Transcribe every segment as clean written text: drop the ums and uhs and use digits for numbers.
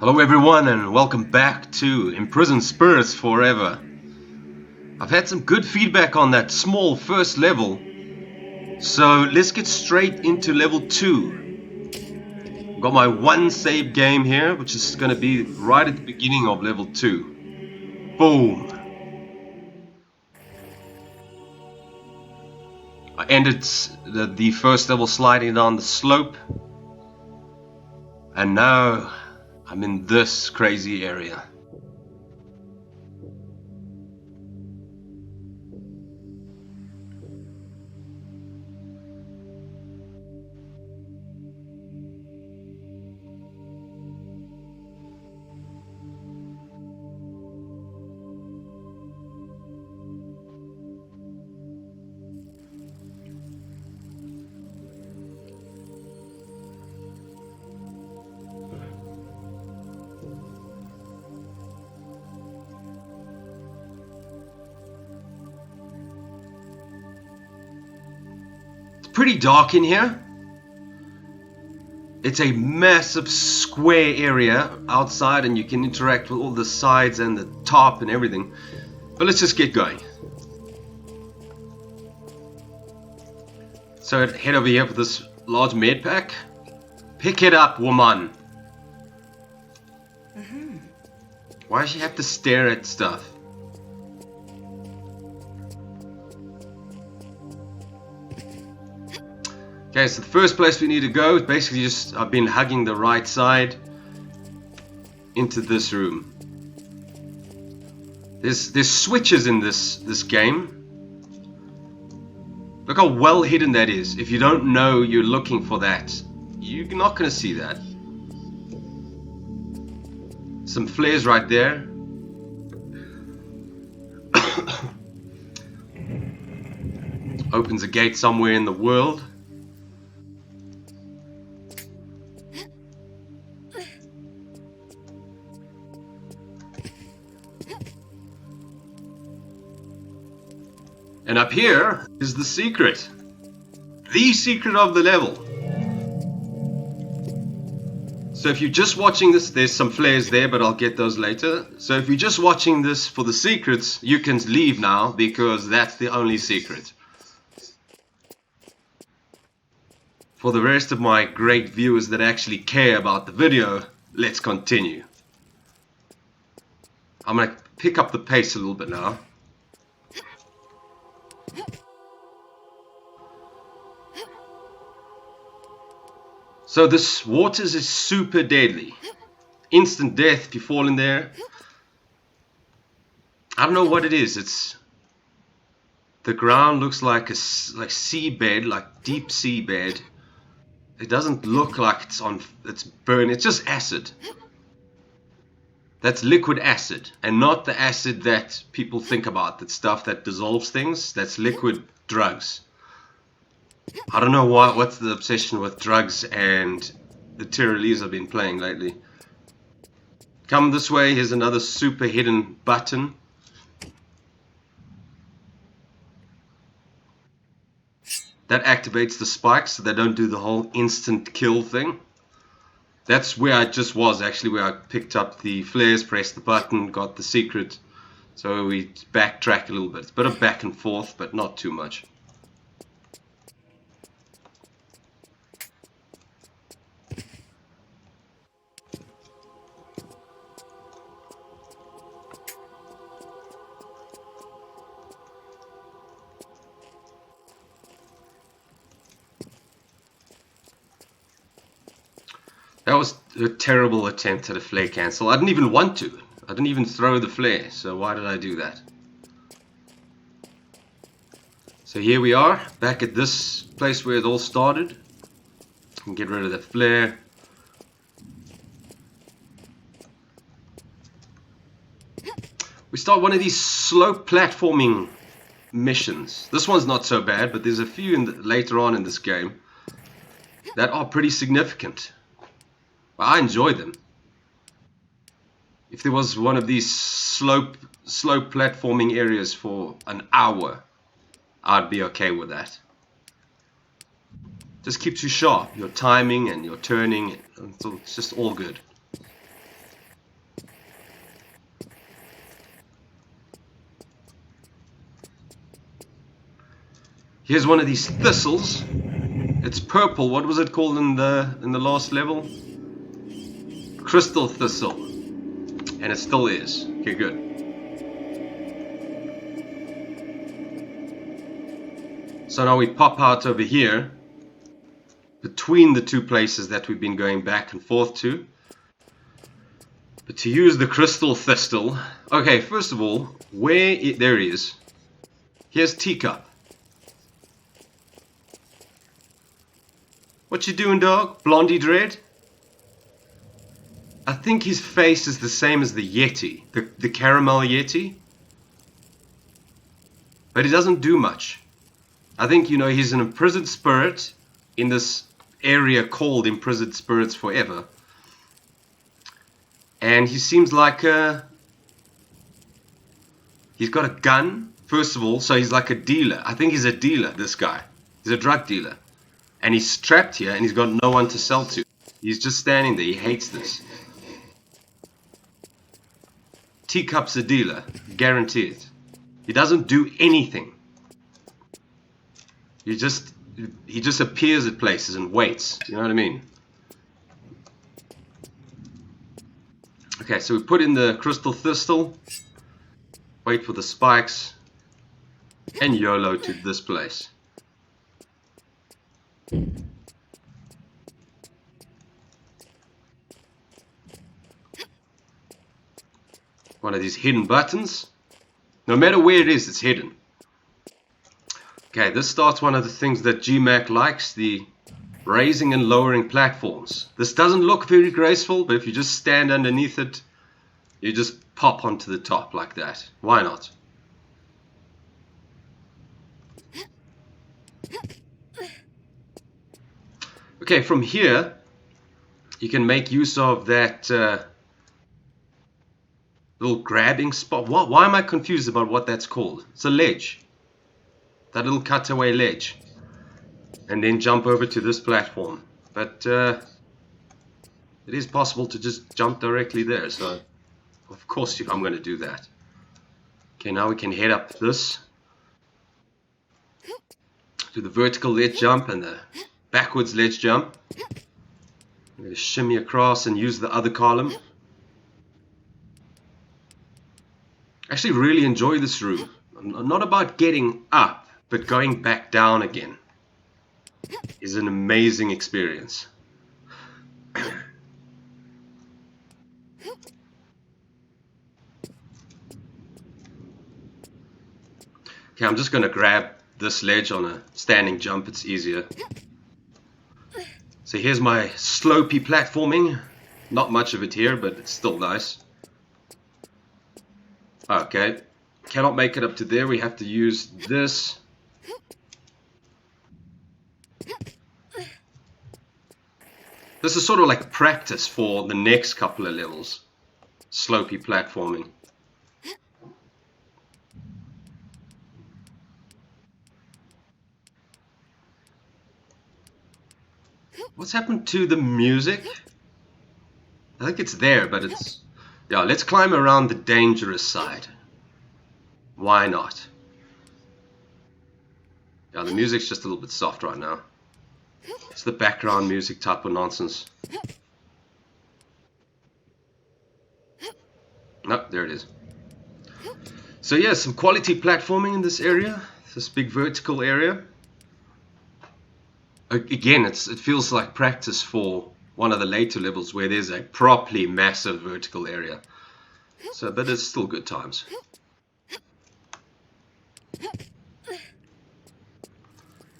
Hello everyone and welcome back to Imprisoned Spirits Forever. I've had some good feedback on that small first level, so let's get straight into level 2. I've got my one save game here, which is going to be right at the beginning of level 2. Boom! I ended the first level sliding down the slope, and now I'm in this crazy area. Pretty dark in here. It's a massive square area outside and you can interact with all the sides and the top and everything. But let's just get going. So I'd head over here for this large med pack. Pick it up, woman. Why does she have to stare at stuff? Okay, so the first place we need to go is basically just, I've been hugging the right side into this room. There's switches in this game. Look how well hidden that is. If you don't know you're looking for that, you're not going to see that. Some flares right there. Opens a gate somewhere in the world. And up here is the secret. The secret of the level. So if you're just watching this, there's some flares there, but I'll get those later. So if you're just watching this for the secrets, you can leave now because that's the only secret. For the rest of my great viewers that actually care about the video, let's continue. I'm going to pick up the pace a little bit now. So this waters is super deadly. Instant death if you fall in there. I don't know what it is. It's the ground looks like a seabed, like deep seabed. It doesn't look like it's burning. It's just acid. That's liquid acid, and not the acid that people think about. That stuff that dissolves things. That's liquid drugs. I don't know what's the obsession with drugs and the TRLEs I've been playing lately. Come this way, here's another super hidden button. That activates the spikes so they don't do the whole instant kill thing. That's where I just was actually, where I picked up the flares, pressed the button, got the secret. So we backtrack a little bit. It's a bit of back and forth, but not too much. That was a terrible attempt at a flare cancel. I didn't even want to. I didn't even throw the flare, so why did I do that? So here we are, back at this place where it all started. And get rid of the flare. We start one of these slope platforming missions. This one's not so bad, but there's a few later on in this game that are pretty significant. I enjoy them. If there was one of these slope platforming areas for an hour, I'd be okay with that. Just keeps you sharp, your timing and your turning, it's just all good. Here's one of these thistles. It's purple. What was it called in the last level? Crystal thistle. And it still is. Okay, good. So now we pop out over here between the two places that we've been going back and forth to. But to use the crystal thistle, okay, first of all, there he is. Here's Teacup. What you doing, dog? Blondie Dread? I think his face is the same as the Yeti, the caramel Yeti. But he doesn't do much. I think, you know, he's an imprisoned spirit in this area called Imprisoned Spirits Forever. And he seems like he's got a gun, first of all, so he's like a dealer. I think he's a dealer, this guy. He's a drug dealer. And he's trapped here and he's got no one to sell to. He's just standing there. He hates this. Teacup's a dealer, guaranteed. He doesn't do anything. He just appears at places and waits. You know what I mean? Okay, so we put in the crystal thistle, wait for the spikes, and YOLO to this place. One of these hidden buttons. No matter where it is, it's hidden. Okay, this starts one of the things that GMac likes, the raising and lowering platforms. This doesn't look very graceful, but if you just stand underneath it, you just pop onto the top like that. Why not? Okay, from here, you can make use of that little grabbing spot. Why am I confused about what that's called? It's a ledge. That little cutaway ledge. And then jump over to this platform. But it is possible to just jump directly there. So, of course, I'm going to do that. Okay, now we can head up this. Do the vertical ledge jump and the backwards ledge jump. I'm going to shimmy across and use the other column. I actually really enjoy this room. I'm not about getting up, but going back down again is an amazing experience. Okay, I'm just going to grab this ledge on a standing jump. It's easier. So here's my slopey platforming. Not much of it here, but it's still nice. Okay, cannot make it up to there. We have to use this. This is sort of like practice for the next couple of levels. Slopey platforming. What's happened to the music? I think it's there, but it's... Yeah, let's climb around the dangerous side. Why not? Yeah, the music's just a little bit soft right now. It's the background music type of nonsense. No, there it is. So yeah, some quality platforming in this area. This big vertical area. Again, it feels like practice for one of the later levels where there's a properly massive vertical area. So, but it's still good times.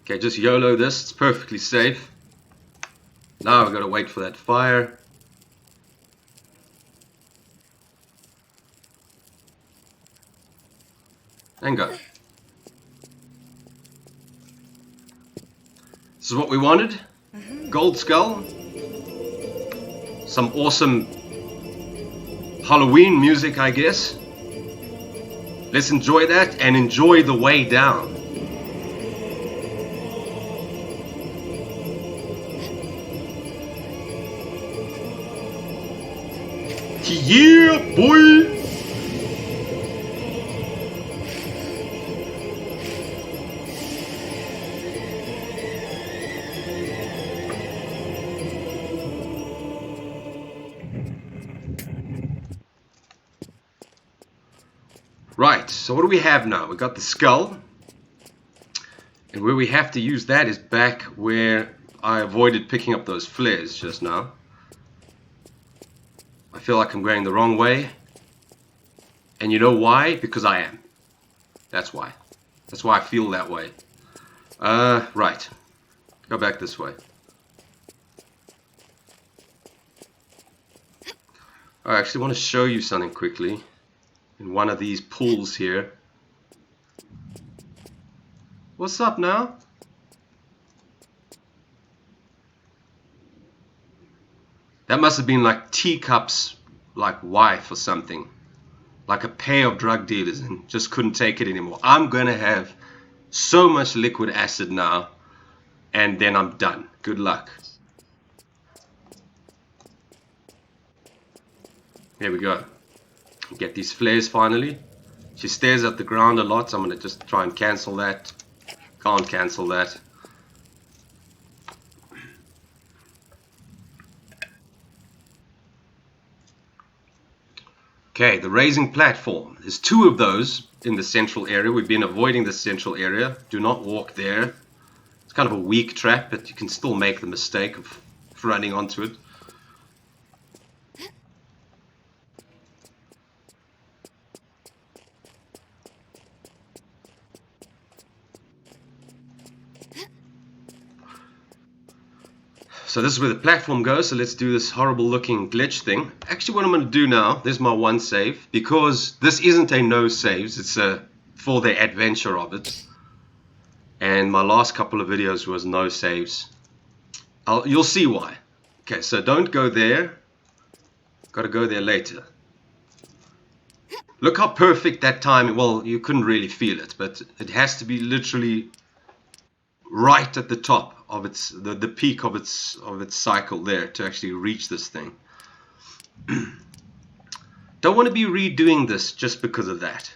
Okay, just YOLO this. It's perfectly safe. Now I've got to wait for that fire. And go. This is what we wanted. Gold skull. Some awesome Halloween music, I guess. Let's enjoy that and enjoy the way down. Yeah, boy! Right, so what do we have now? We got the skull. And where we have to use that is back where I avoided picking up those flares just now. I feel like I'm going the wrong way. And you know why? Because I am. That's why. That's why I feel that way. Right. Go back this way. I actually want to show you something quickly. In one of these pools here. What's up now? That must have been like Teacup's like wife or something. Like a pair of drug dealers and just couldn't take it anymore. I'm gonna have so much liquid acid now and then I'm done. Good luck. There we go. Get these flares finally. She stares at the ground a lot, so I'm going to just try and cancel that. Can't cancel that. Okay, the raising platform. There's 2 of those in the central area. We've been avoiding the central area. Do not walk there. It's kind of a weak trap, but you can still make the mistake of running onto it. So this is where the platform goes, so let's do this horrible looking glitch thing. Actually what I'm going to do now, there's my one save, because this isn't a no saves, it's for the adventure of it. And my last couple of videos was no saves. You'll see why. Okay, so don't go there, got to go there later. Look how perfect that time, well you couldn't really feel it, but it has to be literally right at the top of its the peak of its cycle there to actually reach this thing. Don't want to be redoing this just because of that.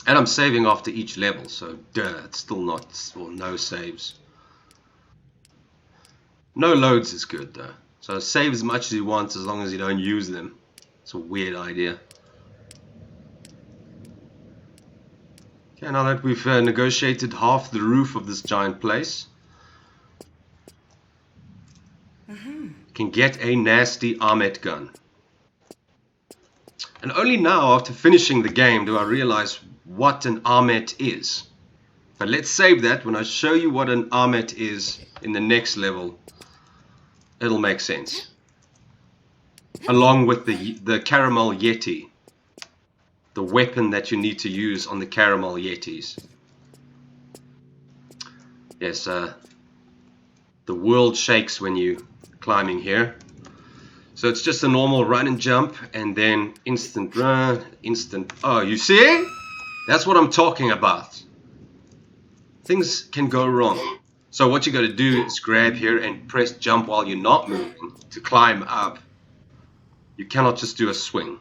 And I'm saving after each level, so it's still not, well, no saves. No loads is good though. So save as much as you want as long as you don't use them. It's a weird idea. Okay, now that we've negotiated half the roof of this giant place, you can get a nasty Armet gun. And only now, after finishing the game, do I realize what an Armet is. But let's save that. When I show you what an Armet is in the next level, it'll make sense. Along with the Caramel Yeti, the weapon that you need to use on the Caramel Yetis. Yes, the world shakes when you climbing here. So it's just a normal run and jump, and then instant run, instant. Oh, you see? That's what I'm talking about. Things can go wrong. So what you got to do is grab here and press jump while you're not moving to climb up. You cannot just do a swing.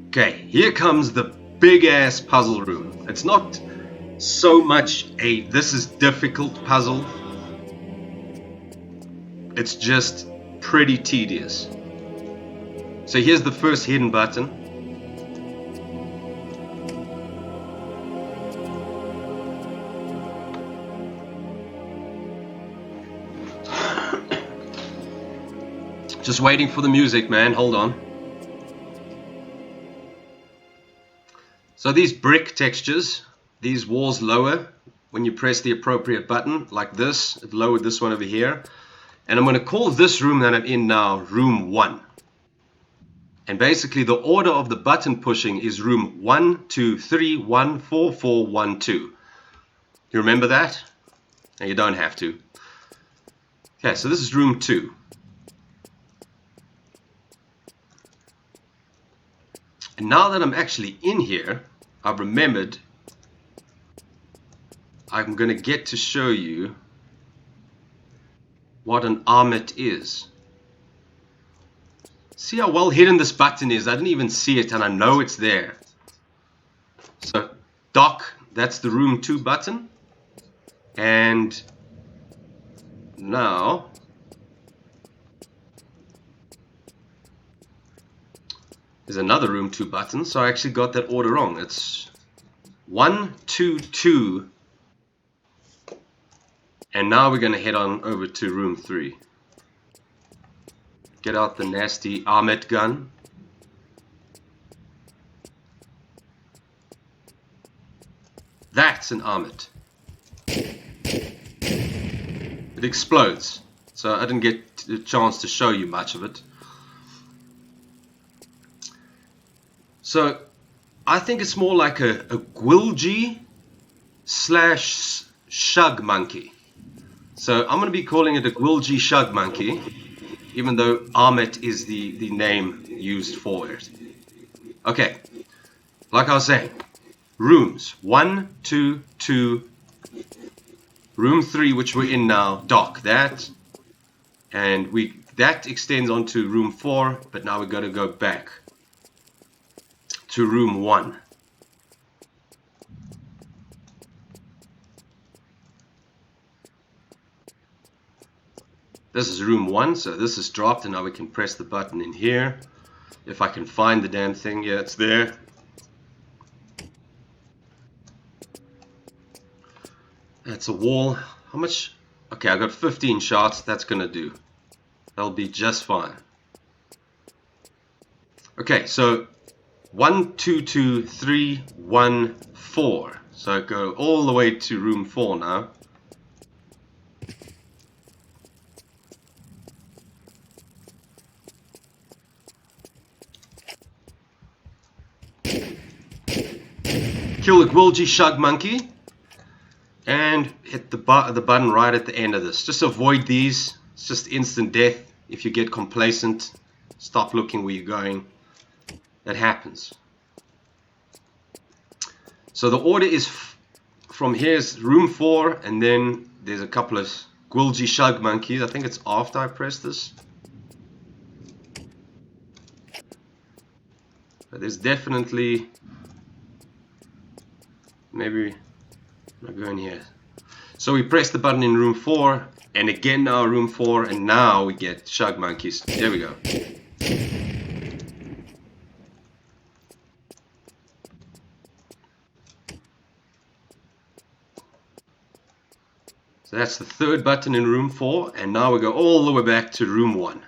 Okay, here comes the big ass puzzle room. It's not so much a this is difficult puzzle. It's just pretty tedious. So here's the first hidden button. Just waiting for the music, man. Hold on. So these brick textures, these walls lower when you press the appropriate button, like this. It lowered this one over here. And I'm going to call this room that I'm in now room 1. And basically the order of the button pushing is room 1, 2, 3, 1, 4, 4, 1, 2. You remember that? And you don't have to. Okay, so this is room 2. And now that I'm actually in here, I've remembered I'm going to get to show you what an Armet is. See how well hidden this button is? I didn't even see it and I know it's there. So dock, that's the room 2 button. And now there's another room 2 button. So I actually got that order wrong. It's 1, 2, 2. And now we're going to head on over to room 3. Get out the nasty Ahmet gun. That's an Ahmet. It explodes. So I didn't get a chance to show you much of it. So I think it's more like a Gwilji slash Shug Monkey. So I'm going to be calling it a Gwilji Shug Monkey, even though Ahmet is the name used for it. Okay, like I was saying, rooms 1, 2, 2, room 3, which we're in now, dock that, and that extends onto room 4, but now we've got to go back to room 1. This is room 1, so this is dropped, and now we can press the button in here. If I can find the damn thing, yeah, it's there. That's a wall. How much? Okay, I got 15 shots. That's gonna do. That'll be just fine. Okay, so 1, 2, 2, 3, 1, 4. So I go all the way to room 4 now. Kill the Gwilji Shug Monkey. And hit the button right at the end of this. Just avoid these. It's just instant death. If you get complacent, stop looking where you're going. That happens. So the order is from here's room 4, and then there's a couple of Gwilji Shug Monkeys. I think it's after I press this. But there's definitely maybe I'm going here. So we press the button in room 4, and again now room 4, and now we get Shug Monkeys. There we go. So that's the 3rd button in room 4, and now we go all the way back to room 1.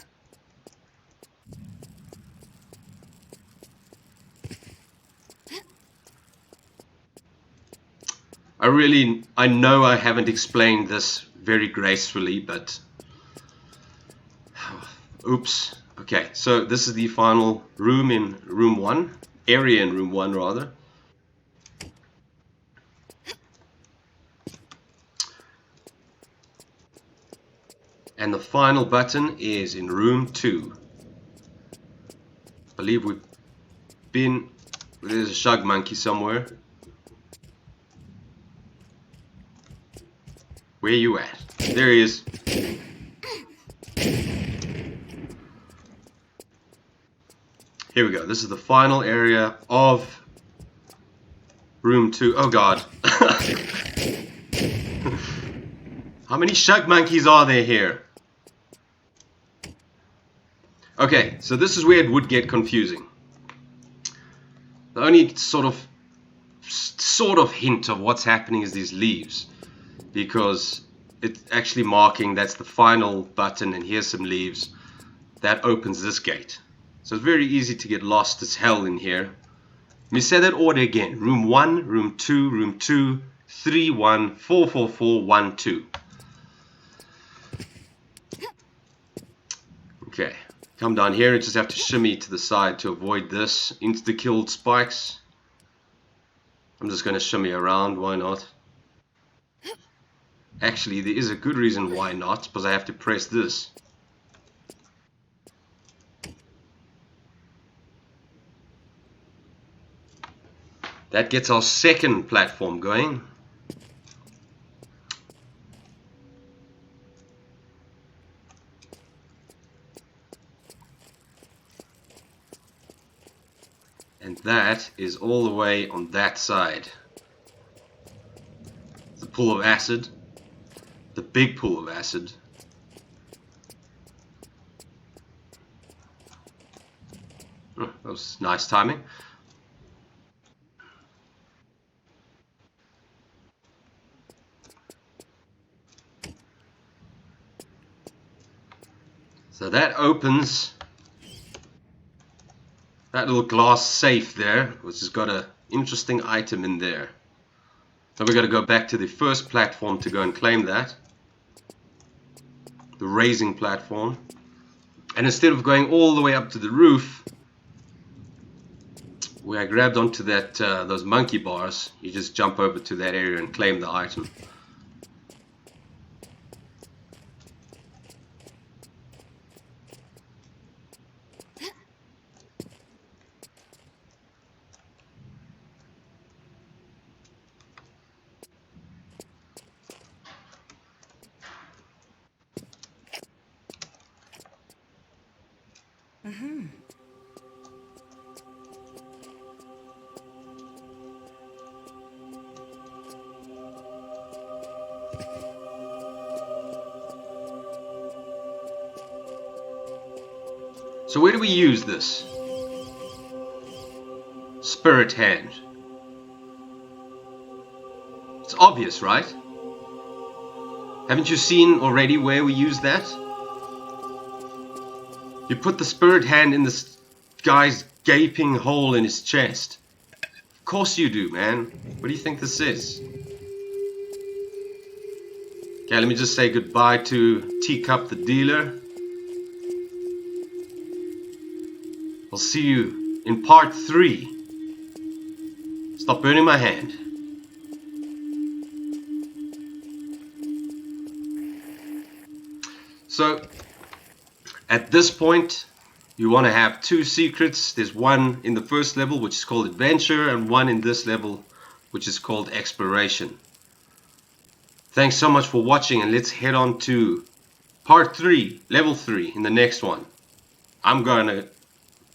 I know I haven't explained this very gracefully, but oops. Okay, so this is the final room in room 1, area in room 1 rather. And the final button is in room 2. I believe we've been, there's a Shug Monkey somewhere. Where you at? There he is. Here we go. This is the final area of room 2. Oh god. How many Shug Monkeys are there here? Okay, so this is where it would get confusing. The only sort of hint of what's happening is these leaves, because it's actually marking that's the final button, and here's some leaves that opens this gate. So it's very easy to get lost as hell in here. Let me say that order again: room 1, room 2, room 2, 3, 1, 4, 4, 4, 1, 2. Okay. Come down here and just have to shimmy to the side to avoid this insta-killed spikes. I'm just going to shimmy around, why not? Actually, there is a good reason why not, because I have to press this. That gets our 2nd platform going. And that is all the way on that side. The pool of acid. The big pool of acid. Oh, that was nice timing. So that opens that little glass safe there, which has got an interesting item in there. So we've got to go back to the first platform to go and claim that. The raising platform. And instead of going all the way up to the roof, where I grabbed onto that those monkey bars, you just jump over to that area and claim the item. So where do we use this? Spirit hand. It's obvious, right? Haven't you seen already where we use that? You put the spirit hand in this guy's gaping hole in his chest. Of course you do, man. What do you think this is? Okay, let me just say goodbye to Teacup the dealer. I'll see you in part 3. Stop burning my hand. So, at this point, you want to have 2 secrets. There's one in the first level, which is called Adventure, and one in this level, which is called Exploration. Thanks so much for watching, and let's head on to part 3, level 3, in the next one. I'm gonna...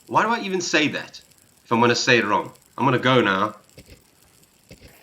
Why do I even say that if I'm gonna say it wrong? I'm gonna go now.